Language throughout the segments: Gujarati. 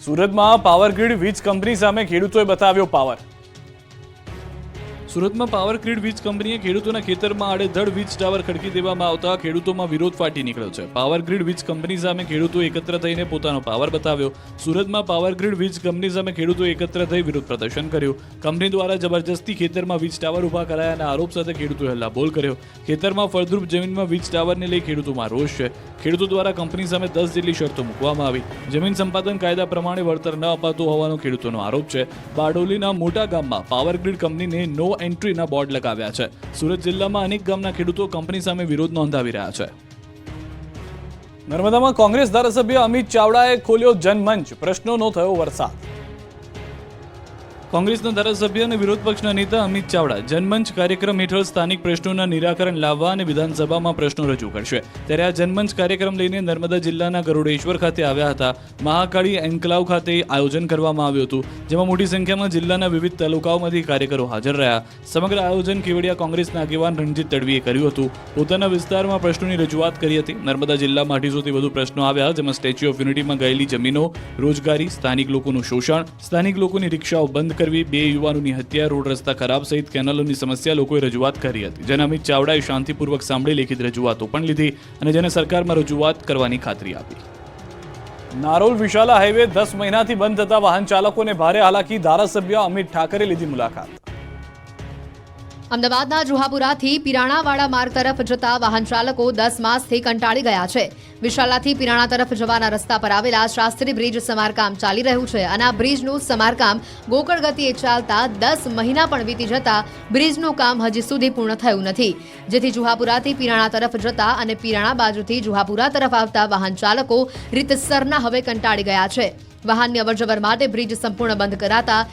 સુરતમાં પાવર ગ્રીડ વીજ કંપની સામે ખેડૂતોએ બતાવ્યો પાવર. સુરતમાં પાવર ગ્રીડ વીજ કંપનીએ ખેડૂતોના ખેતરમાં આડેધડ વીજ ટાવર ખડકી દેવામાં આવતા ખેડૂતોમાં વિરોધ ફાટી નીકળ્યો છે. પાવર ગ્રીડ વીજ કંપની સામે ખેડૂતો એકત્ર થઈને પોતાનો પાવર બતાવ્યો. સુરતમાં પાવર ગ્રીડ વીજ કંપની સામે ખેડૂતો એકત્ર થઈ વિરોધ પ્રદર્શન કર્યું. કંપની દ્વારા જબરજસ્તી ખેતરમાં વીજ ટાવર ઉભા કરાયાના આરોપ સાથે ખેડૂતોએ હલ્લાબોલ કર્યો. ખેતરમાં ફળદ્રુપ જમીનમાં વીજ ટાવરને લઈ ખેડૂતોમાં રોષ છે. ખેડૂતો દ્વારા કંપની સામે 10 જેટલી શરતો મૂકવામાં આવી. જમીન સંપાદન કાયદા પ્રમાણે વળતર ન અપાતું હોવાનો ખેડૂતોનો આરોપ છે. બારડોલીના મોટા ગામમાં પાવર ગ્રીડ કંપનીને નો એન્ટ્રીના બોર્ડ લગાવ્યા છે. સુરત જિલ્લામાં અનેક ગામના ખેડૂતો કંપની સામે વિરોધ નોંધાવી રહ્યા છે. નર્મદામાં કોંગ્રેસ ધારાસભ્ય અમિત ચાવડાએ ખોલ્યો જનમંચ, પ્રશ્નોનો થયો વરસાદ. કોંગ્રેસના ધારાસભ્ય અને વિરોધ પક્ષના નેતા અમિત ચાવડા જનમંચ કાર્યક્રમ હેઠળ સ્થાનિક પ્રશ્નોના નિરાકરણ લાવવા અને વિધાનસભામાં પ્રશ્નો રજૂ કરશે. ત્યારે આ જનમંચ કાર્યક્રમ લઈને નર્મદા જિલ્લાના ગરુડેશ્વર ખાતે આવ્યા હતા. મહાકાળી એન્કલાવ ખાતે આયોજન કરવામાં આવ્યું હતું, જેમાં મોટી સંખ્યામાં જિલ્લાના વિવિધ તાલુકાઓમાંથી કાર્યકરો હાજર રહ્યા. સમગ્ર આયોજન કેવડિયા કોંગ્રેસના આગેવાન રણજીત તડવીએ કર્યું હતું. પોતાના વિસ્તારમાં પ્રશ્નોની રજૂઆત કરી હતી. નર્મદા જિલ્લામાં 800થી વધુ પ્રશ્નો આવ્યા, જેમાં સ્ટેચ્યુ ઓફ યુનિટીમાં ગયેલી જમીનો, રોજગારી, સ્થાનિક લોકોનું શોષણ, સ્થાનિક લોકોની રિક્ષાઓ બંધ કરવી, 2 યુવાનોની હત્યા, રોડ રસ્તા ખરાબ સહિત કેનાલોની સમસ્યા લોકોએ રજૂઆત કરી હતી. જેને અમિત ચાવડાએ શાંતિપૂર્વક સાંભળી લેખિત રજૂઆતો પણ લીધી અને જેને સરકારમાં રજૂઆત કરવાની ખાતરી આપી. નારોલ વિશાલા હાઈવે 10 મહિનાથી બંધ થતા વાહન ચાલકોને ભારે હાલાકી. ધારાસભ્ય અમિત ઠાકરે લીધી મુલાકાત. અમદાવાદના જુહાપુરાથી પિરાણાવાડા માર્ગ તરફ જતા વાહન ચાલકો 10 માસથી કંટાળી ગયા છે. વિશાલાથી પિરાણા તરફ જવાના રસ્તા પર આવેલા શાસ્ત્રી બ્રિજ સમારકામ ચાલી રહ્યું છે અને આ બ્રિજનું સમારકામ ગોકળ ગતિએ ચાલતા 10 મહિના પણ વીતી જતા બ્રિજનું કામ હજી સુધી પૂર્ણ થયું નથી, જેથી જુહાપુરાથી પિરાણા તરફ જતા અને પિરાણા બાજુથી જુહાપુરા તરફ આવતા વાહન ચાલકો રીતસરના હવે કંટાળી ગયા છે. વાહનની અવરજવર માટે બ્રિજ સંપૂર્ણ બંધ કરાતા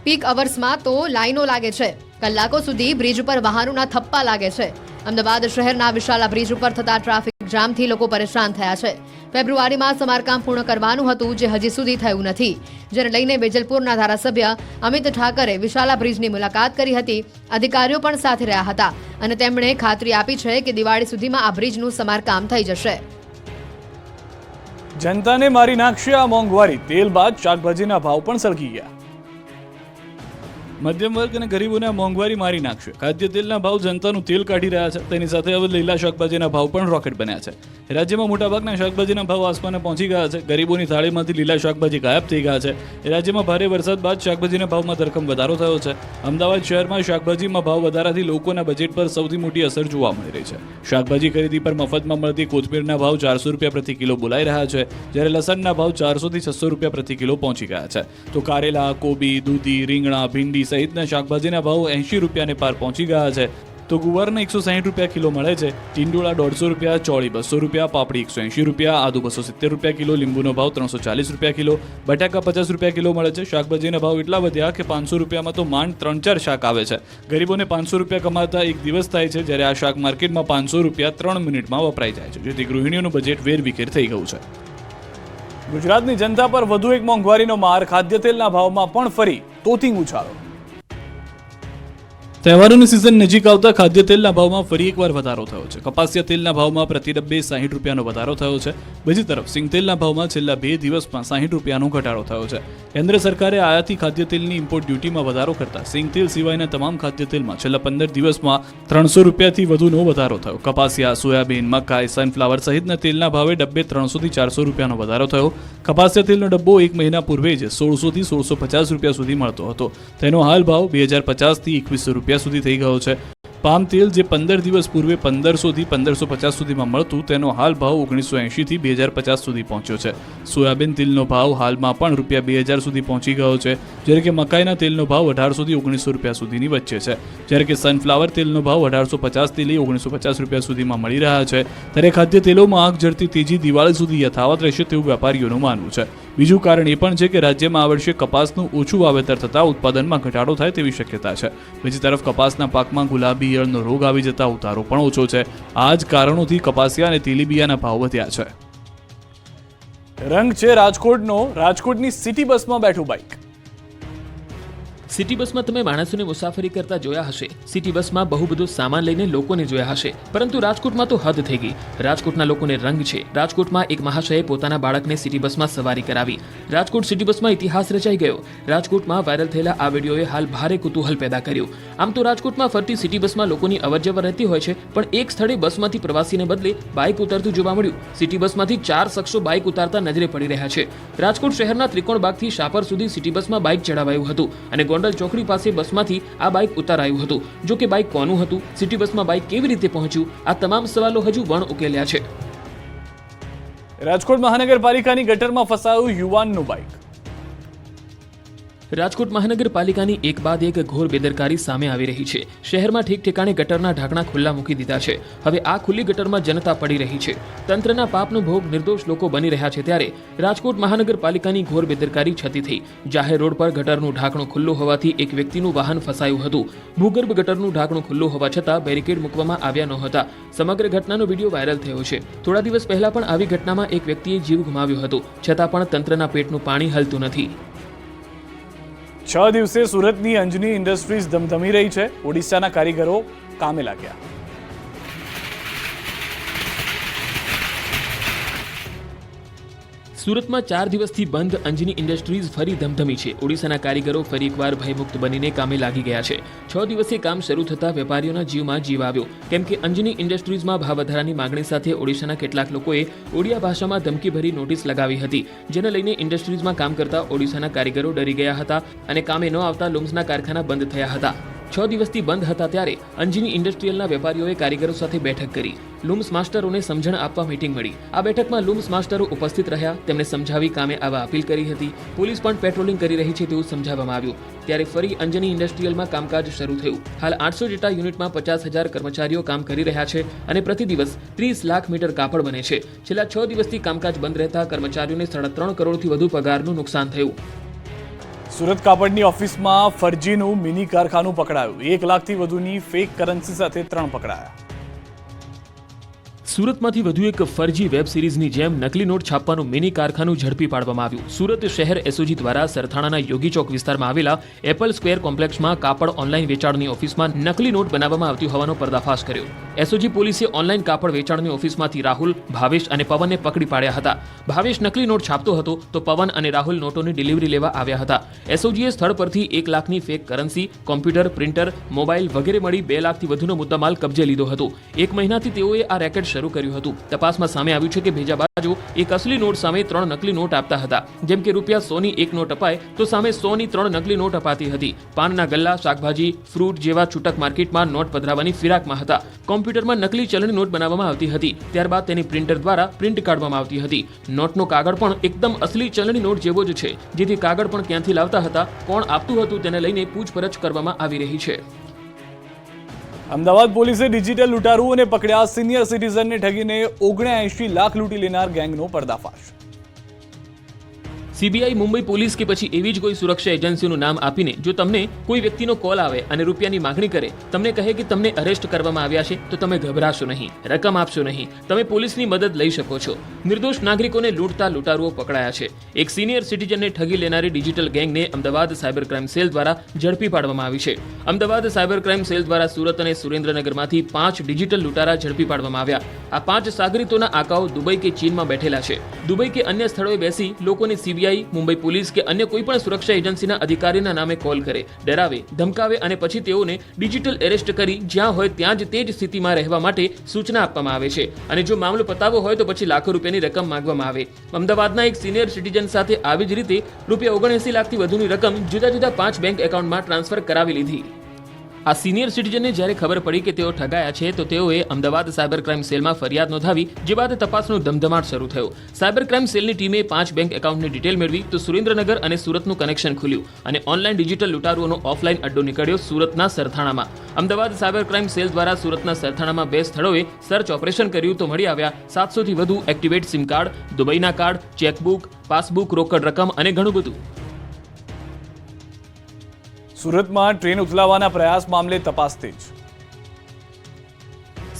પીક અવર્સમાં તો લાઈનો લાગે છે. કલાકો સુધી બ્રિજ ઉપર વાહનોના થપ્પા લાગે છે. અમદાવાદ શહેરના વિશાલા બ્રિજ ઉપર થતા ટ્રાફિક જામથી લોકો પરેશાન થયા છે. ફેબ્રુઆરીમાં સમારકામ પૂર્ણ કરવાનું હતું, જે હજી સુધી થયું નથી, જેને લઈને વેજલપુરના ધારાસભ્ય અમિત ઠાકરે વિશાલા બ્રિજની મુલાકાત કરી હતી. અધિકારીઓ પણ સાથે રહ્યા હતા અને તેમણે ખાતરી આપી છે કે દિવાળી સુધીમાં આ બ્રિજનું સમારકામ થઈ જશે. જનતાને મારી નાખશે આ મોંઘવારી. તેલ બાદ શાકભાજીના ભાવ પણ સળગી ગયા. મધ્યમ વર્ગ અને ગરીબોને આ મોંઘવારી મારી નાખશે. ખાદ્ય તેલના ભાવ જનતાનું તેલ કાઢી રહ્યા છે. તેની સાથે હવે લીલા શાકભાજીના ભાવ પણ રોકેટ બન્યા છે. રાજ્યમાં મોટાભાગના શાકભાજીના ભાવ આસમાને પહોંચી ગયા છે. ગરીબોની થાળીમાંથી લીલા શાકભાજી ગાયબ થઈ ગયા છે. રાજ્યમાં ભારે વરસાદ બાદ શાકભાજીના ભાવમાં ધરખમ વધારો થયો છે. અમદાવાદ શહેરમાં શાકભાજીમાં ભાવ વધારાથી લોકોના બજેટ પર સૌથી મોટી અસર જોવા મળી રહી છે. શાકભાજી ખરીદી પર મફતમાં મળતી કોથમીરના ભાવ 400 રૂપિયા પ્રતિ કિલો બોલાઈ રહ્યા છે, જ્યારે લસણના ભાવ 400 થી 600 રૂપિયા પ્રતિ કિલો પહોંચી ગયા છે. તો કારેલા, કોબી, દૂધી, રીંગણા, ભીંડી સહિતના શાકભાજીના ભાવ 80 રૂપિયાને પાર પહોંચી ગયા છે. તો ગુવારના 160 રૂપિયા કિલો મળે છે. ટીંડોળા 150 રૂપિયા, ચોળી 200 રૂપિયા, પાપડી 180 રૂપિયા, આદુ 270 રૂપિયા કિલો, લીંબુનો ભાવ 340 રૂપિયા કિલો, બટાકા 50 રૂપિયા કિલો મળે છે. શાકભાજીના ભાવ એટલા વધ્યા કે 500 રૂપિયામાં તો માંડ 3-4 શાક આવે છે. ગરીબોને 500 રૂપિયા કમાતા એક દિવસ થાય છે, જ્યારે આ શાક માર્કેટમાં 500 રૂપિયા 3 મિનિટમાં વપરાઈ જાય છે, જેથી ગૃહિણીઓનું બજેટ વેરવિખેર થઈ ગયું છે. ગુજરાતની જનતા પર વધુ એક મોંઘવારીનો માર. ખાદ્ય તેલના ભાવમાં પણ ફરી તોતિંગ ઉછાળો. તહેવારોની સિઝન નજીક આવતા ખાદ્ય તેલના ભાવમાં ફરી એકવાર વધારો થયો છે. કપાસિયા તેલના ભાવમાં પ્રતિ ડબ્બે 60 રૂપિયાનો વધારો થયો છે. બીજી તરફ સિંગ તેલના ભાવમાં છેલ્લા 2 દિવસમાં 60 રૂપિયાનો ઘટાડો થયો છે. કેન્દ્ર સરકારે આયાતી ખાદ્ય તેલની ઇમ્પોર્ટ ડ્યુટીમાં વધારો કરતા સિંગ તેલ સિવાયના તમામ ખાદ્ય તેલમાં છેલ્લા 15 દિવસમાં 300 રૂપિયાથી વધુનો વધારો થયો. કપાસિયા, સોયાબીન, મકાઈ, સનફ્લાવર સહિતના તેલના ભાવે ડબ્બે 300 થી 400 રૂપિયાનો વધારો થયો. કપાસિયા તેલનો ડબ્બો 1 મહિના પૂર્વે જ 1600 થી 1650 રૂપિયા સુધી મળતો હતો. તેનો હાલ ભાવ 2050 થી 2100 રૂપિયા સુધી થઈ ગયો છે. પામ તેલ જે 15 દિવસ પૂર્વે 1500 થી 1550 સુધીમાં મળતું, તેનો હાલ ભાવ 1980 થી 2050 સુધી પહોંચ્યો છે. સોયાબીન તેલનો ભાવ હાલમાં પણ રૂપિયા 2000 સુધી પહોંચી ગયો છે, જ્યારે કે મકાઈના તેલનો ભાવ 1800 થી 1900 રૂપિયા સુધીની વચ્ચે છે. જ્યારે કે સનફ્લાવર તેલનો ભાવ 1850 થી લઈ 1950 રૂપિયા સુધીમાં મળી રહ્યા છે. ત્યારે ખાદ્ય તેલોમાં આગ ઝરતી તેજી દિવાળી સુધી યથાવત રહેશે તેવું વેપારીઓનું માનવું છે. બીજું કારણ એ પણ છે કે રાજ્યમાં આ વર્ષે કપાસનું ઓછું વાવેતર થતાં ઉત્પાદનમાં ઘટાડો થાય તેવી શક્યતા છે. બીજી તરફ કપાસના પાકમાં ગુલાબી ઈયળનો રોગ આવી જતા ઉતારો પણ ઓછો છે. આ જ કારણોથી કપાસિયા અને તેલીબિયાના ભાવ વધ્યા છે. રંગ છે રાજકોટનો. રાજકોટની સિટી બસમાં બેઠું બાઇક. સિટી બસમાં તમે માણસોને મુસાફરી કરતા જોયા હશે, સિટી બસમાં બહુ બધો સામાન લઈને લોકોને જોયા હશે, પરંતુ રાજકોટમાં તો હદ થઈ ગઈ. રાજકોટના લોકોને રંગ છે. રાજકોટમાં એક મહાશયે પોતાના બાળકને સિટી બસમાં સવારી કરાવી. રાજકોટ સિટી બસમાં ઇતિહાસ રચાઈ ગયો. રાજકોટમાં વાયરલ થયેલા આ વિડીયોએ હાલ ભારે કુતૂહલ પેદા કર્યું. આમ તો રાજકોટમાં ફરતી સિટી બસમાં લોકોની અવરજવર રહેતી હોય છે, પણ એક સ્થળે બસમાંથી પ્રવાસીને બદલે બાઇક ઉતરતું જોવા મળ્યું. સિટી બસમાંથી 4 શખ્સો બાઇક ઉતારતા નજરે પડી રહ્યા છે. રાજકોટ શહેરના ત્રિકોણબાગથી શાપર સુધી સિટી બસમાં બાઇક ચડાવાયું હતું અને ગોંડલ ચોકડી પાસે બસમાંથી આ બાઇક ઉતારાયું હતું. જો કે બાઇક કોનું હતું, સિટી બસમાં બાઇક કેવી રીતે પહોંચ્યું, આ તમામ સવાલો હજુ વણ ઉકેલ્યા છે. રાજકોટ મહાનગરપાલિકાની ગટરમાં ફસાયું યુવાનનું બાઇક. રાજકોટ મહાનગરપાલિકાની એક બાદ એક ઘોર બેદરકારી સામે આવી રહી છે. શહેરમાં ઠેક ઠેકાણે ગટરના ઢાંકણા ખુલ્લા મૂકી દીધા છે. હવે આ ખુલ્લી ગટરમાં જનતા પડી રહી છે. તંત્રના પાપનો ભોગ નિર્દોષ લોકો બની રહ્યા છે, ત્યારે રાજકોટ મહાનગરપાલિકાની ઘોર બેદરકારી છતી થઈ. જાહેર રોડ પર ગટરનું ઢાંકણું ખુલ્લું હોવાથી એક વ્યક્તિનું વાહન ફસાયું હતું. ભૂગર્ભ ગટરનું ઢાંકણું ખુલ્લું હોવા છતાં બેરિકેડ મૂકવામાં આવ્યા નહોતા. સમગ્ર ઘટનાનો વિડીયો વાયરલ થયો છે. થોડા દિવસ પહેલા પણ આવી ઘટનામાં એક વ્યક્તિએ જીવ ગુમાવ્યો હતો, છતાં પણ તંત્રના પેટનું પાણી હલતું નથી. 6 દિવસે સુરતની અંજની ઇન્ડસ્ટ્રીઝ ધમધમી રહી છે. ઓડિશાના કારીગરો કામે લાગ્યા. સુરતમાં 4 દિવસથી બંધ અંજની ઇન્ડસ્ટ્રીઝ ફરી ધમધમી છે. ઓડિશાના કારીગરો ફરી એકવાર ભયમુક્ત બનીને કામે લાગી ગયા છે. 6 દિવસે કામ શરૂ થતાં વેપારીઓના જીવમાં જીવ આવ્યો, કેમ કે અંજની ઇન્ડસ્ટ્રીઝમાં ભાવ વધારાની માંગણી સાથે ઓડિશાના કેટલાક લોકોએ ઓડિયા ભાષામાં ધમકીભરી નોટિસ લગાવી હતી, જેને લઈને ઇન્ડસ્ટ્રીઝમાં કામ કરતા ઓડિશાના કારીગરો ડરી ગયા હતા અને કામે ન આવતા લૂમ્સના કારખાના બંધ થયા હતા. 6 દિવસથી બંધ હતા ત્યારે અંજની ઇન્ડસ્ટ્રીયલના વેપારીઓએ કારીગરો સાથે બેઠક કરી. લૂમ્સ માસ્ટરોને સમજણ આપવા મીટિંગ મળી. આ બેઠકમાં લૂમ્સ માસ્ટરો ઉપસ્થિત રહ્યા. તેમને સમજાવી કામે આવવા અપીલ કરી હતી. પોલીસ પણ પેટ્રોલિંગ કરી રહી છે તેવું સમજાવવામાં આવ્યું. ત્યારે ફરી અંજની ઇન્ડસ્ટ્રીયલમાં કામકાજ શરૂ થયું. હાલ 800 જેટલા યુનિટમાં 50,000 કર્મચારીઓ કામ કરી રહ્યા છે અને પ્રતિ દિવસ 30 લાખ મીટર કાપડ બને છે. છેલ્લા 6 દિવસથી કામકાજ બંધ રહેતા કર્મચારીઓને 3.5 કરોડથી વધુ પગારનું નુકસાન થયું. સુરત કાપડની ઓફિસમાં ફરજીનું મિની કારખાનું પકડાયું. 1 લાખથી વધુની ફેક કરન્સી સાથે 3 પકડાયા. સુરતમાંથી વધુ એક ફરજી વેબ સિરીઝની જેમ નકલી નોટ છાપવાનું મિની કારખાનું ઝડપી પાડવામાં આવ્યું. સુરત શહેર એસઓજી દ્વારા સરથાણાના યોગી ચોક વિસ્તારમાં આવેલા એપલ સ્ક્વેર કોમ્પ્લેક્સમાં કાપડ ઓનલાઈન વેચાણની ઓફિસમાં નકલી નોટ બનાવવામાં આવતી હોવાનો પર્દાફાશ કર્યો. એસઓજી પોલીસે ઓનલાઈન કાપડ વેચાણની ઓફિસમાંથી રાહુલ, ભાવેશ અને પવનને પકડી પાડ્યા હતા. ભાવેશ નકલી નોટ છાપતો હતો તો પવન અને રાહુલ નોટોની ડિલિવરી લેવા આવ્યા હતા. એસઓજીએ સ્થળ પરથી 1 લાખની fake currency, computer, printer, mobile વગેરે મળી 2 લાખથી વધુનો મુદ્દામાલ કબજે લીધો હતો. 1 મહિનાથી તેઓએ આ રેકેટ શરૂ કર્યું હતું. તપાસમાં સામે આવ્યું છે કે ભેજાબાજો એક અસલી નોટ સામે 3 નકલી નોટ આપતા હતા. જેમ કે ₹100ની 1 નોટ અપાય તો સામે 100ની 3 નકલી નોટ અપાતી હતી. પાનના ગલ્લા, શાકભાજી, ફ્રૂટ જેવા છૂટક માર્કેટમાં નોટ પધરાવવાની ફિરાકમાં હતા. કોમ્પ્યુટરમાં નકલી ચલણી નોટ બનાવવામાં આવતી હતી. ત્યારબાદ તેની પ્રિન્ટર દ્વારા પ્રિન્ટ કાઢવામાં આવતી હતી. નોટનો કાગળ પણ એકદમ અસલી ચલણી નોટ જેવો જ છે. જેથી કાગળ પણ ક્યાંથી લાવતા હતા, કોણ આપતું હતું તેને લઈને પૂછપરછ કરવામાં આવી રહી છે. અમદાવાદ પોલીસે ડિજિટલ લૂંટારુઓને પકડ્યા. સિનિયર સિટીઝનને ઠગીને 79 લાખ લૂંટી લેનાર ગેંગનો પર્દાફાશ. સીબીઆઈ, મુંબઈ પોલીસ કે પછી એવી જ કોઈ સુરક્ષા એજન્સીઓનું નામ આપીને જો તમને કોઈ વ્યક્તિનો કોલ આવે અને રૂપિયાની માંગણી કરે, તમને કહે કે તમને અરેસ્ટ કરવામાં આવ્યા છે, તો તમે ગભરાશો નહીં, રકમ આપશો નહીં. તમે પોલીસની મદદ લઈ શકો છો. નિર્દોષ નાગરિકોને લૂંટતા લૂંટારુઓ પકડાયા છે. એક સિનિયર સિટીઝનને ઠગી લેનારી ડિજિટલ ગેંગને અમદાવાદ સાયબર ક્રાઇમ સેલ દ્વારા ઝડપી પાડવામાં આવી છે. અમદાવાદ સાયબર ક્રાઇમ સેલ દ્વારા સુરત અને સુરેન્દ્રનગરમાંથી 5 ડિજિટલ લૂંટારા ઝડપી પાડવામાં આવ્યા. આ 5 સાગરીતોના આકાઓ દુબઈ કે ચીનમાં બેઠેલા છે. દુબઈ કે અન્ય સ્થળોએ બેસી લોકોને સીબીઆઈ, મુંબઈ પોલીસ કે અન્ય કોઈ પણ સુરક્ષા એજન્સીના અધિકારીના નામે કોલ કરે, ડરાવે, ધમકાવે અને પછી તેઓને ડિજિટલ એરેસ્ટ કરી જ્યાં હોય ત્યાં જ તે જ સ્થિતિમાં રહેવા માટે સૂચના આપવામાં આવે છે. અને જો મામલો પતાવવો હોય તો પછી લાખો રૂપિયાની રકમ માંગવામાં આવે. અમદાવાદના એક સિનિયર સિટીઝન સાથે આવી જ રીતે ₹79 લાખથી વધુની રકમ જુદા જુદા 5 બેંક એકાઉન્ટમાં ટ્રાન્સફર કરાવી લીધી. આ સિનિયર સિટીઝનને જ્યારે ખબર પડી કે તેઓ ઠગાયા છે તો તેઓએ અમદાવાદ સાયબર ક્રાઇમ સેલમાં ફરિયાદ નોંધાવી, જે બાદ તપાસનો ધમધમાટ શરૂ થયો. સાયબર ક્રાઇમ સેલની ટીમે 5 બેંક એકાઉન્ટની ડિટેલ મેળવી તો સુરેન્દ્રનગર અને સુરતનું કનેક્શન ખુલ્યું અને ઓનલાઈન ડિજિટલ લૂંટારુઓનો ઓફલાઈન અડ્ડો નીકળ્યો સુરતના સરથાણામાં. અમદાવાદ સાયબર ક્રાઇમ સેલ દ્વારા સુરતના સરથાણામાં 2 સ્થળોએ સર્ચ ઓપરેશન કર્યું તો મળી આવ્યા 700થી વધુ એક્ટિવેટ સિમ કાર્ડ, દુબઈના કાર્ડ, ચેકબુક, પાસબુક, રોકડ રકમ અને ઘણું બધું. સુરતમાં ટ્રેન ઉથલાવવાના પ્રયાસ મામલે તપાસ તેજ.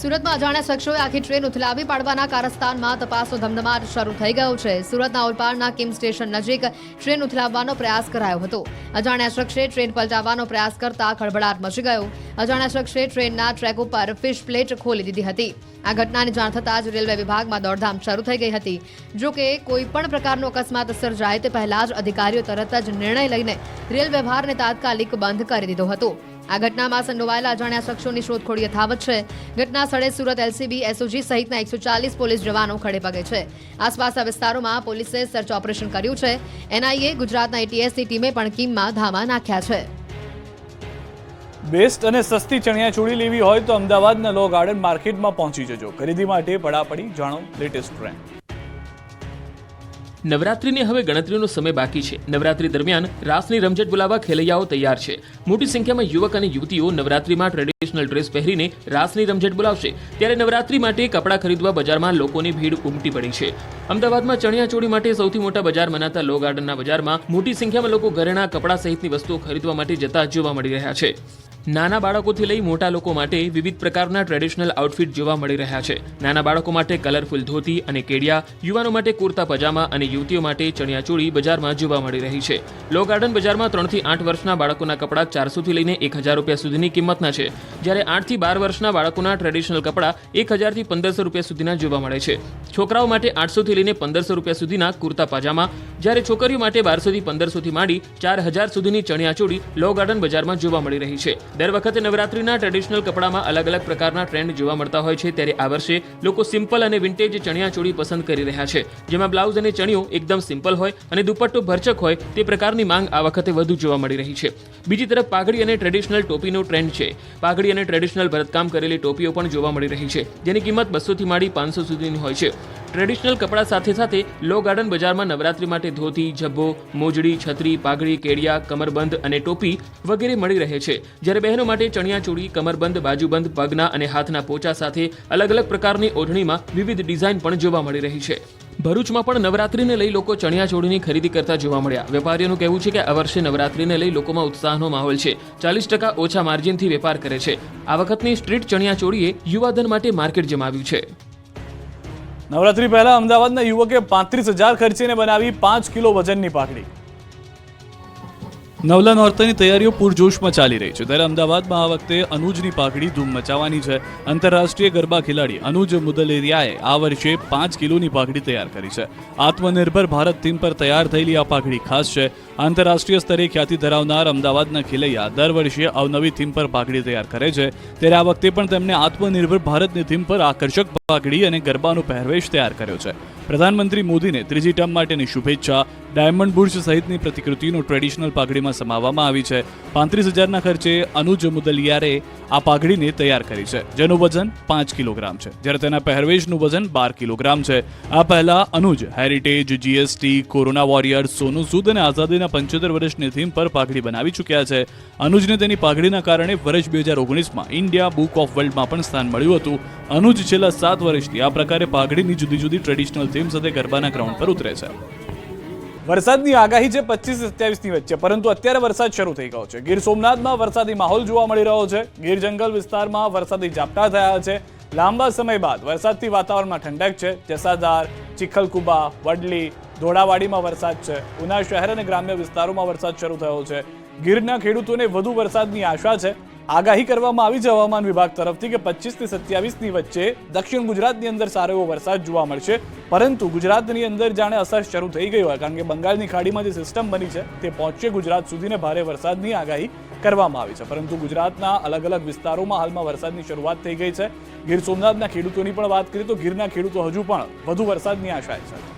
સુરતમાં અજાણ્યા શખ્સોએ આખી ટ્રેન ઉથલાવી પાડવાના કારસ્તાનમાં તપાસનો ધમધમાટ શરૂ થઈ ગયો છે. સુરતના ઓલપાડના કિમ સ્ટેશન નજીક ટ્રેન ઉથલાવવાનો પ્રયાસ કરાયો હતો. અજાણ્યા શખ્સે ટ્રેન પલટાવવાનો પ્રયાસ કરતા ખળભળાટ મચી ગયો. અજાણ્યા શખ્સે ટ્રેનના ટ્રેક ઉપર ફિશ પ્લેટ ખોલી દીધી હતી. આ ઘટનાની જાણ થતાં જ રેલવે વિભાગમાં દોડધામ શરૂ થઈ ગઈ હતી. જો કે કોઈ પણ પ્રકારનો અકસ્માત સર્જાય તે પહેલા જ અધિકારીઓ તરત જ નિર્ણય લઈને રેલ વ્યવહારને તાત્કાલિક બંધ કરી દીધો હતો. આ ઘટનામાં સંડોવાયેલા અજાણ્યા શખ્સોની શોધખોળ યથાવત છે. ઘટના સ્થળે સુરત એલસીબી, એસઓજી સહિતના 140 પોલીસ જવાનો ખડે પગે છે. આસપાસના વિસ્તારોમાં પોલીસે સર્ચ ઓપરેશન કર્યું છે. એનઆઈએ, ગુજરાતના એટીએસની ટીમે પણ કીમમાં ધામા નાખ્યા છે. બેસ્ટ અને સસ્તી ચણિયાચોળી લેવી હોય તો અમદાવાદના લો ગાર્ડન માર્કેટમાં પહોંચી જજો. ખરીદી માટે પડાપડી જાણો લેટેસ્ટ ટ્રેન્ડ. નવરાત્રિને હવે ગણતરીનો સમય બાકી છે. નવરાત્રી દરમિયાન રાસની રમઝટ બોલાવવા ખેલૈયાઓ તૈયાર છે. મોટી સંખ્યામાં યુવક અને યુવતીઓ નવરાત્રીમાં ટ્રેડિશનલ ડ્રેસ પહેરીને રાસની રમઝટ બોલાવશે. ત્યારે નવરાત્રી માટે કપડાં ખરીદવા બજારમાં લોકોની ભીડ ઉમટી પડી છે. અમદાવાદમાં ચણિયાચોળી માટે સૌથી મોટા બજાર મનાતા લો ગાર્ડનના બજારમાં મોટી સંખ્યામાં લોકો ઘરેણા, કપડાં સહિતની વસ્તુઓ ખરીદવા માટે જતા જોવા મળી રહ્યા છે. નાના બાળકોથી લઈ મોટા લોકો માટે વિવિધ પ્રકારના ટ્રેડિશનલ આઉટફિટ જોવા મળી રહ્યા છે. નાના બાળકો માટે કલરફુલ ધોતી અને કેડિયા, યુવાનો માટે કુર્તા પજામા અને યુવતીઓ માટે ચણિયાચોળી બજારમાં જોવા મળી રહી છે. લો ગાર્ડન બજારમાં 3 થી 8 વર્ષના બાળકોના કપડાં 400 થી લઈને 1000 રૂપિયા સુધીની કિંમતના છે. જ્યારે 8 થી 12 વર્ષના બાળકોના ટ્રેડિશનલ કપડાં 1000 થી 1500 રૂપિયા સુધીના જોવા મળે છે. છોકરાઓ માટે 800 થી લઈને 1500 રૂપિયા સુધીના કુર્તા પજામા, જ્યારે છોકરીઓ માટે 1200 થી 1500 થી માંડી 4000 સુધીની ચણિયાચોળી લો ગાર્ડન બજારમાં જોવા મળી રહી છે. દર વખતે નવરાત્રીના ટ્રેડિશનલ કપડામાં અલગ અલગ પ્રકારના ટ્રેન્ડ જોવા મળતા હોય છે. ત્યારે આ વર્ષે લોકો સિમ્પલ અને વિન્ટેજ ચણિયાચોળી પસંદ કરી રહ્યા છે. જેમાં બ્લાઉઝ અને ચણિયો એકદમ સિમ્પલ હોય અને દુપટ્ટો ભરચક હોય તે પ્રકારની માંગ આ વખતે વધુ જોવા મળી રહી છે. બીજી તરફ પાઘડી અને ટ્રેડિશનલ ટોપીનો ટ્રેન્ડ છે. પાઘડી અને ટ્રેડિશનલ ભરતકામ કરેલી ટોપીઓ પણ જોવા મળી રહી છે, જેની કિંમત 200 થી માંડી 500 સુધીની હોય છે. ટ્રેડિશનલ કપડાં સાથે સાથે લો ગાર્ડન બજારમાં નવરાત્રી માટે ધોતી, ઝબ્બો, મોજડી, છત્રી, પાઘડી, કેડિયા, કમરબંધ અને ટોપી વગેરે મળી રહે છે. જ્યારે બહેનો માટે ચણિયાચોળી, કમરબંધ, બાજુબંધ, પગના અને હાથના પોચા સાથે અલગ અલગ પ્રકારની ઓઢણીમાં વિવિધ ડિઝાઇન પણ જોવા મળી રહી છે. ભરૂચમાં પણ નવરાત્રીને લઈ લોકો ચણિયાચોળીની ખરીદી કરતા જોવા મળ્યા. વેપારીઓનું કહેવું છે કે આ વર્ષે નવરાત્રીને લઈ લોકોમાં ઉત્સાહનો માહોલ છે. 40% ઓછા માર્જિનથી વેપાર કરે છે. આ વખતની સ્ટ્રીટ ચણિયાચોળીએ યુવાધન માટે માર્કેટ જમાવ્યું છે. નવરાત્રી પહેલા અમદાવાદના યુવકે 35,000 ખર્ચીને બનાવી 5 કિલો વજનની પાઘડી. નવલા નોરતાની તૈયારીઓ પૂરજોશમાં ચાલી રહી છે. ત્યારે અમદાવાદમાં આ વખતે અનુજની પાઘડી ધૂમ મચાવવાની છે. આંતરરાષ્ટ્રીય ગરબા ખેલાડી અનુજ મુદલેરિયાએ આ વર્ષે 5 કિલોની પાઘડી તૈયાર કરી છે. આત્મનિર્ભર ભારત થીમ પર તૈયાર થયેલી આ પાઘડી ખાસ છે. આંતરરાષ્ટ્રીય સ્તરે ખ્યાતિ ધરાવનાર અમદાવાદના ખેલૈયા દર વર્ષે અવનવી થીમ પર પાઘડી તૈયાર કરે છે. ત્યારે આ વખતે પણ તેમણે આત્મનિર્ભર ભારતની થીમ પર આકર્ષક પાઘડી અને ગરબાનો પહેરવેશ તૈયાર કર્યો છે. પ્રધાનમંત્રી મોદીને ત્રીજી ટર્મ માટેની શુભેચ્છા. ડાયમંડ બુર્જ સહિતની પ્રતિકૃતિનો ટ્રેડિશનલ પાઘડીમાં સમાવવામાં આવી છે. 35,000ના ખર્ચે અનુજ મુદલિયારે આ પાઘડીને તૈયાર કરી છે, જેનું વજન 5 કિલોગ્રામ છે, જ્યારે તેના પહેરવેશનું વજન 12 કિલોગ્રામ છે. આ પહેલા અનુજ heritage, GST, corona warriors, Sonu Sood અને આઝાદીના 75 વર્ષની થીમ પર પાઘડી બનાવી ચૂક્યા છે. અનુજને તેની પાઘડીના કારણે વર્ષ 2019માં ઇન્ડિયા બુક ઓફ વર્લ્ડમાં પણ સ્થાન મળ્યું હતું. અનુજ છેલ્લા 7 વર્ષથી આ પ્રકારે પાઘડીની જુદી જુદી ટ્રેડિશનલ થીમ સાથે ગરબાના ગ્રાઉન્ડ પર ઉતરે છે. વરસાદની આગાહી છે 25-27ની વચ્ચે, પરંતુ અત્યારે વરસાદ શરૂ થઈ ગયો છે. ગીર સોમનાથમાં વરસાદી માહોલ જોવા મળી રહ્યો છે. ગીર જંગલ વિસ્તારમાં વરસાદી ઝાપટા થયા છે. લાંબા સમય બાદ વરસાદથી વાતાવરણમાં ઠંડક છે. જસાધાર, ચિખલકુબા, વડલી, ધોળાવાડીમાં વરસાદ છે. ઉના શહેર અને ગ્રામ્ય વિસ્તારોમાં વરસાદ શરૂ થયો છે. ગીરના ખેડૂતોને વધુ વરસાદની આશા છે. આગાહી કરવામાં આવી છે હવામાન વિભાગ તરફથી કે 25 થી 27ની વચ્ચે દક્ષિણ ગુજરાતની અંદર સારો એવો વરસાદ જોવા મળશે. પરંતુ ગુજરાતની અંદર જાણે અસર શરૂ થઈ ગઈ હોય, કારણ કે બંગાળની ખાડીમાં જે સિસ્ટમ બની છે તે પહોંચશે ગુજરાત સુધીને ભારે વરસાદની આગાહી કરવામાં આવી છે. પરંતુ ગુજરાતના અલગ અલગ વિસ્તારોમાં હાલમાં વરસાદની શરૂઆત થઈ ગઈ છે. ગીર સોમનાથના ખેડૂતોની પણ વાત કરીએ તો ગીરના ખેડૂતો હજુ પણ વધુ વરસાદની આશાએ છે.